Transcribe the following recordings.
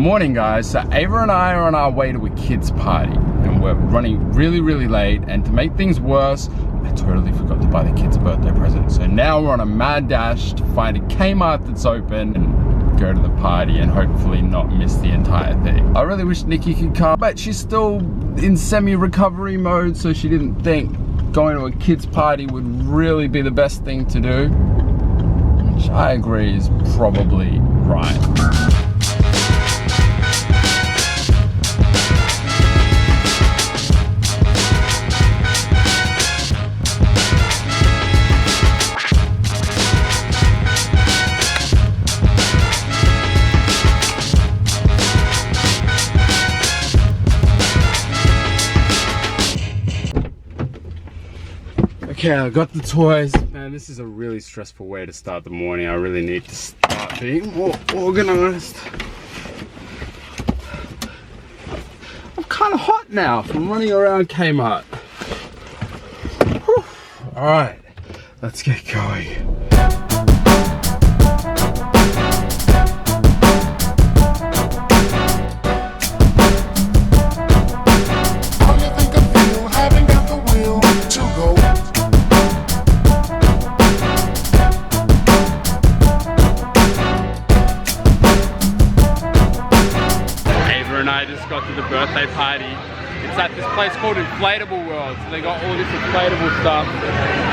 morning, guys. So Ava and I are on our way to a kids party and we're running really late, and to make things worse, I totally forgot to buy the kids a birthday present. So now we're on a mad dash to find a Kmart that's open and go to the party and hopefully not miss the entire thing. I really wish Nikki could come, but she's still in semi-recovery mode, so she didn't think going to a kids party would really be the best thing to do, which I agree is probably right. Okay, I got the toys. Man, this is a really stressful way to start the morning. I really need to start being more organized. I'm kind of hot now from running around Kmart. All right, let's get going. Got to the birthday party. It's at this place called Inflatable World, so they got all this inflatable stuff.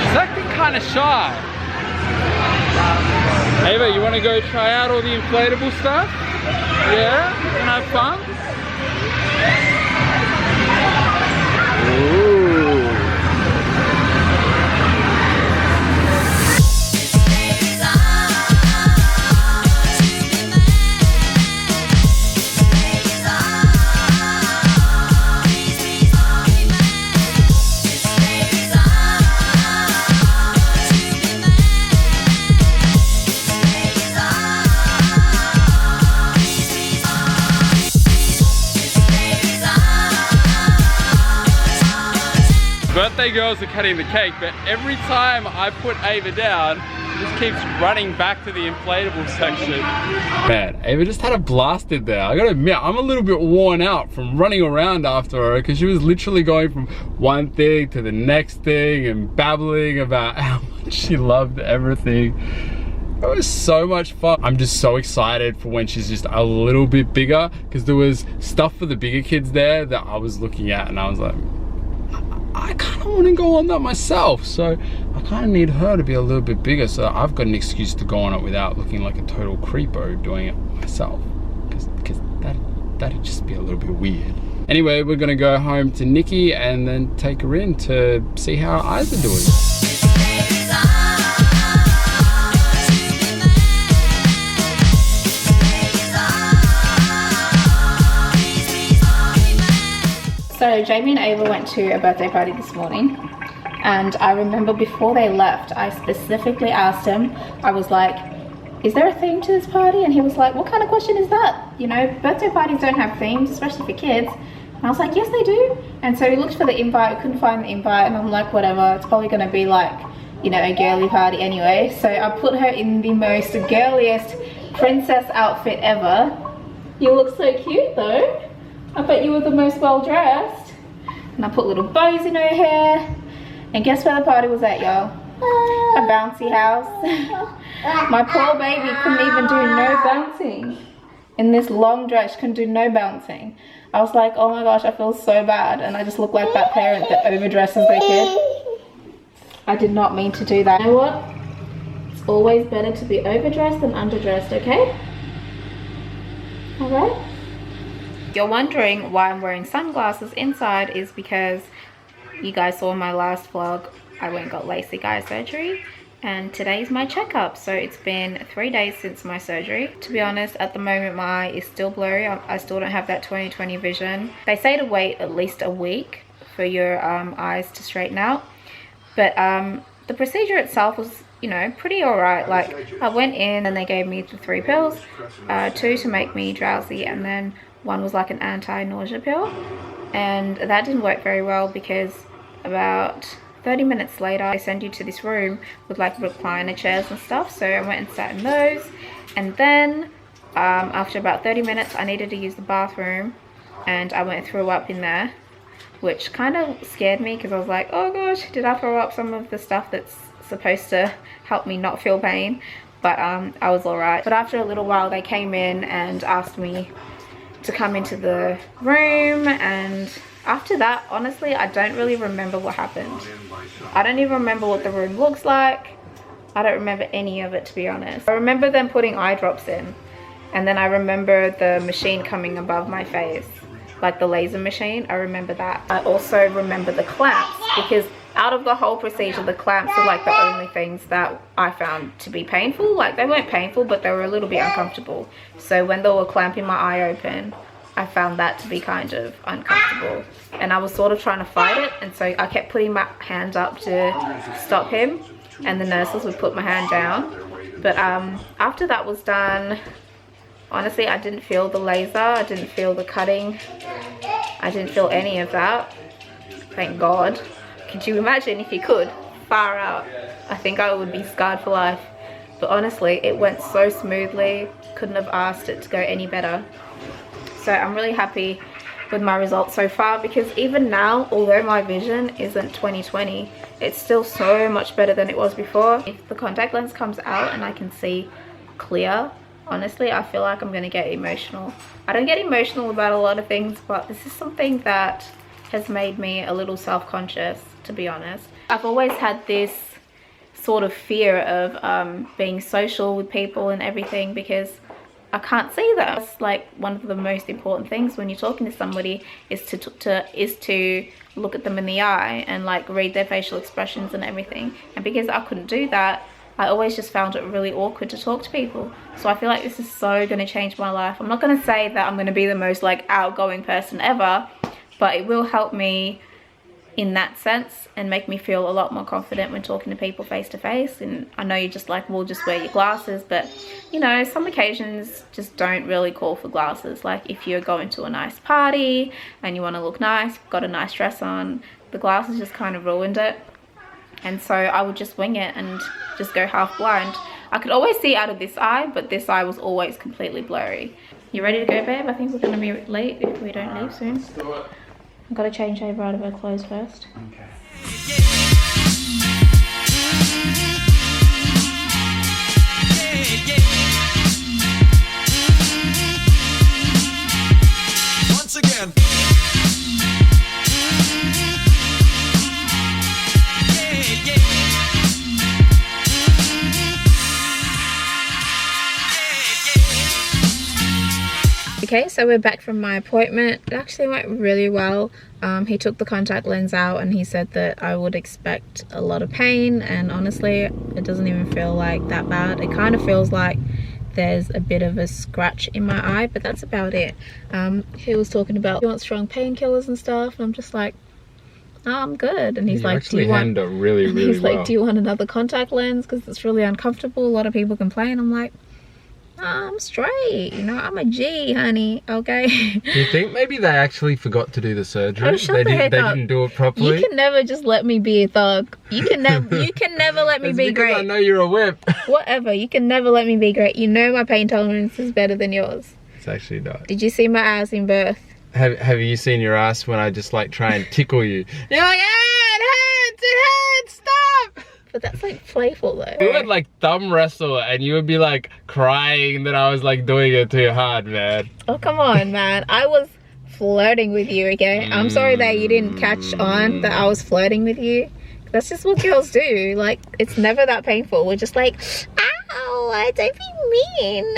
She's acting kind of shy. Ava, you want to go try out all the inflatable stuff? Yeah? And have fun? Ooh. Birthday girls are cutting the cake, but every time I put Ava down, she just keeps running back to the inflatable section. Man, Ava just had a blast in there. I gotta admit, I'm a little bit worn out from running around after her, because she was literally going from one thing to the next thing and babbling about how much she loved everything. It was so much fun. I'm just so excited for when she's just a little bit bigger, because there was stuff for the bigger kids there that I was looking at and I was like, I kind of want to go on that myself, so I kind of need her to be a little bit bigger so I've got an excuse to go on it without looking like a total creepo doing it myself, because that'd just be a little bit weird. Anyway, we're gonna go home to Nikki and then take her in to see how our eyes are doing. So Jamie and Ava went to a birthday party this morning, and I remember before they left, I specifically asked him, I was like, is there a theme to this party? And he was like, what kind of question is that? You know, birthday parties don't have themes, especially for kids. And I was like, yes they do. And so we looked for the invite, couldn't find the invite, and I'm like, whatever, it's probably gonna be like, you know, a girly party anyway. So I put her in the most girliest princess outfit ever. You look so cute though. I bet you were the most well dressed. And I put little bows in her hair. And guess where the party was at, y'all? A bouncy house. My poor baby couldn't even do no bouncing. In this long dress, she couldn't do no bouncing. I was like, oh my gosh, I feel so bad. And I just look like that parent that overdresses their kid. I did not mean to do that. You know what? It's always better to be overdressed than underdressed, okay? Alright? You're wondering why I'm wearing sunglasses inside is because you guys saw in my last vlog, I went and got Lasik eye surgery, and today's my checkup. So it's been 3 days since my surgery. To be honest, at the moment my eye is still blurry. I still don't have that 20/20 vision. They say to wait at least a week for your eyes to straighten out, but the procedure itself was, you know, pretty alright. Like, I went in and they gave me the 3 pills, 2 to make me drowsy, and then 1 was like an anti-nausea pill, and that didn't work very well because about 30 minutes later they send you to this room with like recliner chairs and stuff. So I went and sat in those, and then After about 30 minutes, I needed to use the bathroom, and I went threw up in there, which kind of scared me because I was like, oh gosh, did I throw up some of the stuff that's supposed to help me not feel pain? But I was alright. But after a little while, they came in and asked me to come into the room, and after that, honestly, I don't really remember what happened. I don't even remember what the room looks like. I don't remember any of it, to be honest. I remember them putting eye drops in, and then I remember the machine coming above my face, like the laser machine. I remember that. I also remember the clamps, because out of the whole procedure, the clamps are like the only things that I found to be painful. Like, they weren't painful, but they were a little bit uncomfortable. So when they were clamping my eye open, I found that to be kind of uncomfortable, and I was sort of trying to fight it, and so I kept putting my hand up to stop him, and the nurses would put my hand down. But after that was done, honestly, I didn't feel the laser, I didn't feel the cutting, I didn't feel any of that, thank God. Could you imagine if you could? Far out. I think I would be scarred for life. But honestly, it went so smoothly, couldn't have asked it to go any better. So I'm really happy with my results so far, because even now, although my vision isn't 20/20, it's still so much better than it was before. If the contact lens comes out and I can see clear, honestly, I feel like I'm gonna get emotional. I don't get emotional about a lot of things, but this is something that has made me a little self-conscious, to be honest. I've always had this sort of fear of being social with people and everything, because I can't see that. It's like one of the most important things when you're talking to somebody is to look at them in the eye and like read their facial expressions and everything. And because I couldn't do that, I always just found it really awkward to talk to people. So I feel like this is so going to change my life. I'm not going to say that I'm going to be the most like outgoing person ever, but it will help me in that sense and make me feel a lot more confident when talking to people face to face. And I know you're just like, well, just wear your glasses, but you know, some occasions just don't really call for glasses. Like if you're going to a nice party and you want to look nice, got a nice dress on, the glasses just kind of ruined it. And so I would just wing it and just go half blind. I could always see out of this eye, but this eye was always completely blurry. You ready to go, babe? I think we're going to be late if we don't leave soon. Let's do it. I've got to change over out of her clothes first. Okay. Once again. Okay, so we're back from my appointment. It actually went really well. He took the contact lens out and he said that I would expect a lot of pain, and honestly, it doesn't even feel like that bad. It kind of feels like there's a bit of a scratch in my eye, but that's about it. He was talking about he wants strong painkillers and stuff, and I'm just like, oh, I'm good. And he's like, do you want do you want another contact lens because it's really uncomfortable? A lot of people complain. I'm like, I'm straight, you know, I'm a G, honey, okay? You think maybe they actually forgot to do the surgery? Oh, they didn't do it properly? You can never just let me be a thug. You can never let me be great. I know you're a whip. Whatever, you can never let me be great. You know my pain tolerance is better than yours. It's actually not. Did you see my ass in birth? Have you seen your ass when I just like try and tickle you? You're like, ah, it hurts, stop! But that's like playful though. We would like thumb wrestle and you would be like crying that I was like doing it too hard, man. Oh, come on, man. I was flirting with you, okay? I'm sorry that you didn't catch on that I was flirting with you. That's just what girls do. Like, it's never that painful. We're just like, ow, don't be mean.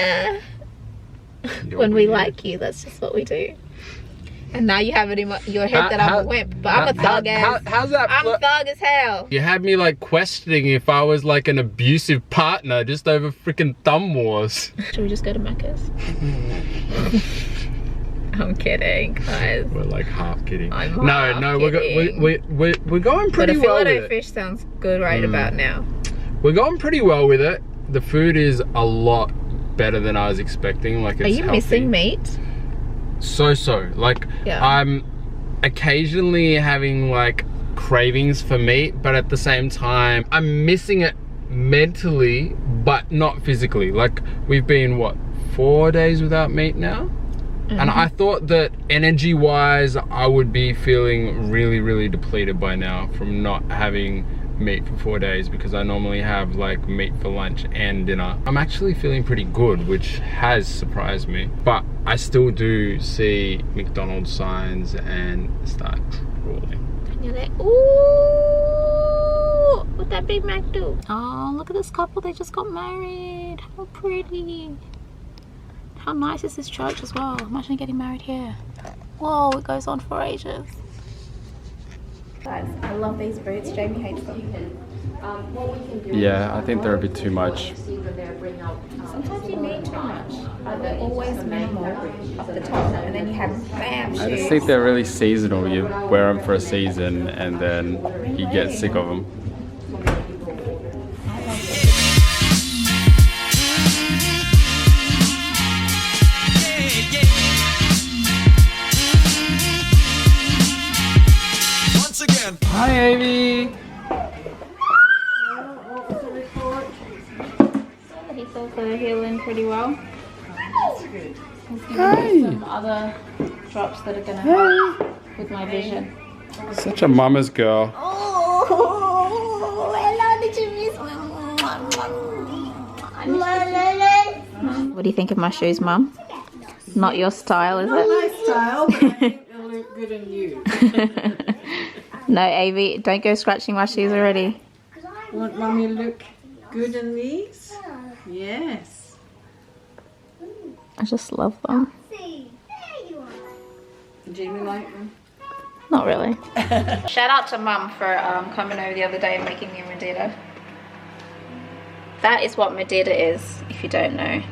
When we like you, that's just what we do. And now you have it in your head that I'm a wimp, but I'm a thug ass. How's that? I'm a thug as hell. You had me like questioning if I was like an abusive partner just over freaking thumb wars. Should we just go to Macca's? I'm kidding, guys. We're like half kidding. I'm no, kidding. we're going pretty well with it. But a filet fish sounds good right about now. We're going pretty well with it. The food is a lot better than I was expecting. Like, it's Are you healthy. missing meat? So like, yeah. I'm occasionally having like cravings for meat, but at the same time I'm missing it mentally but not physically. Like, we've been what, 4 days without meat now. And I thought that energy wise I would be feeling really, really depleted by now from not having meat for 4 days, because I normally have like meat for lunch and dinner. I'm actually feeling pretty good, which has surprised me, but I still do see McDonald's signs and start drooling. And you're like, ooh, what that Big Mac do? Oh, look at this couple, they just got married. How pretty. How nice is this church as well? Imagine getting married here. Whoa, it goes on for ages. Guys, I love these boots. Jamie hates them. Yeah, I think they're a bit too much. Sometimes you need too much. They're always minimal up the top, and then you have bam shoes. I just think they're really seasonal. You wear them for a season and then you get sick of them. Hi, Amy. He's also healing pretty well. Hey. Some other drops that are gonna help with my vision. Such a mama's girl. Oh, hello, did you miss? What do you think of my shoes, Mum? Not your style, is it? Not my style, but I think they'll look good on you. No, Avi, don't go scratching my shoes already. Want Mummy to look good in these? Yes. I just love them. Jamie like them? Not really. Shout out to Mum for coming over the other day and making me a Madeira. That is what Madeira is, if you don't know.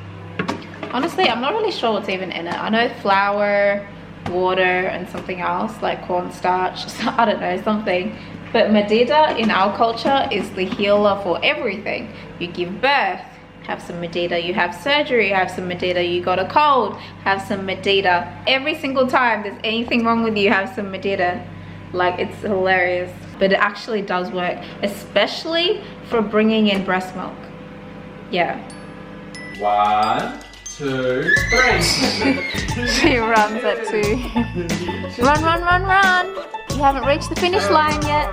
Honestly, I'm not really sure what's even in it. I know flour, water, and something else like cornstarch. I don't know, something. But Madeira in our culture is the healer for everything. You give birth, have some Madeira. You have surgery, have some Madeira. You got a cold, have some Madeira. Every single time there's anything wrong with you, have some Madeira. Like, it's hilarious. But it actually does work, especially for bringing in breast milk. Yeah. 1, 2, 3. She runs at 2. Run, run, run, run. You haven't reached the finish line yet.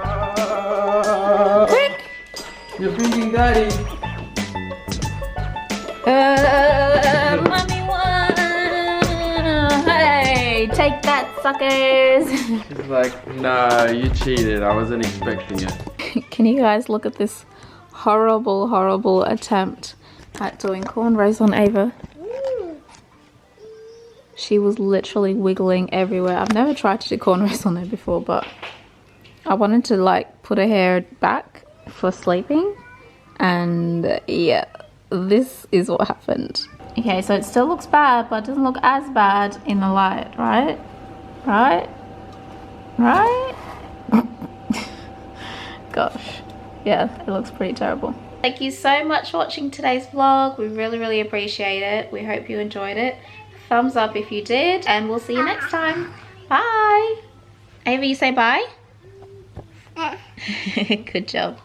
Quick. You're bringing daddy. Mommy won. Hey, take that, suckers. She's like, no, you cheated. I wasn't expecting it. Can you guys look at this horrible, horrible attempt at doing cornrows on Ava? She was literally wiggling everywhere. I've never tried to do cornrows on her before, but I wanted to like put her hair back for sleeping, and yeah, this is what happened. Okay, so it still looks bad, but it doesn't look as bad in the light, right? Right? Right? Gosh, yeah, it looks pretty terrible. Thank you so much for watching today's vlog. We really, really appreciate it. We hope you enjoyed it. Thumbs up if you did, and we'll see you next time. Bye. Ava, you say bye? Good job.